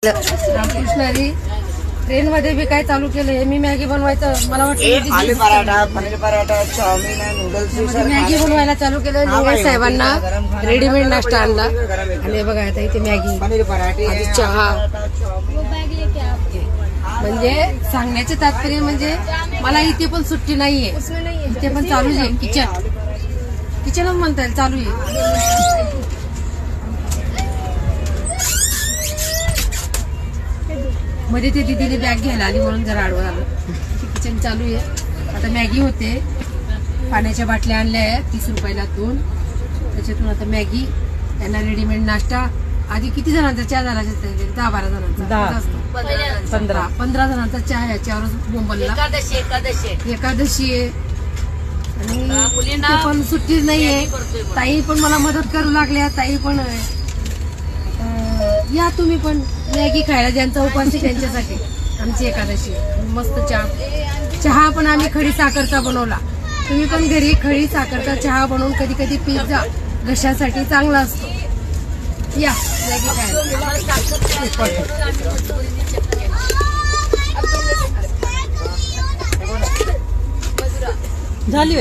रामकृष्णारी train मध्ये बी काय चालू केलंय. मी मॅगी बनवायचं मला वाटतं आलू paratha, paneer paratha, chow mein, noodles, Maggi बनवायला चालू केलं. निंगे साहेबांना रेडीमेड नाश्ता आणला आणि बघा आता इथे मॅगी, पनीर पराठे, आधी चहा. म्हणजे सांगण्याचे तात्पर्य म्हणजे मला इथे पण सुट्टी नाहीये, इथे पण चालूच आहे. किचनच म्हणता येईल, चालू आहे. मध्ये ते दीदीने बॅग घ्यायला आली म्हणून जरा आडवं आलं. किचन चालू आहे. आता मॅगी होते. पाण्याच्या बाटल्या आणल्या आहेत 30 रुपयाला 2. त्याच्यातून आता मॅगी, त्यांना रेडीमेड नाश्ता. आधी किती जणांचा चहा झाला? 10-12 जणांचा, 15 जणांचा चहा. याच्यावरच बोंबलला. एकादशी आहे आणि पण सुट्टी नाहीये. ताई पण मला मदत करू लागल्या. ताई पण या तुम्ही पण मॅगी खायला, ज्यांचा उपास आहे त्यांच्यासाठी. आमची एकादशी मस्त चहा पण आम्ही खडी साखरचा बनवला. तुम्ही पण घरी खडी साखरचा चहा बनवून कधी कधी पीत जा, घशासाठी चांगला असतो. या मॅगी खायला. झाली.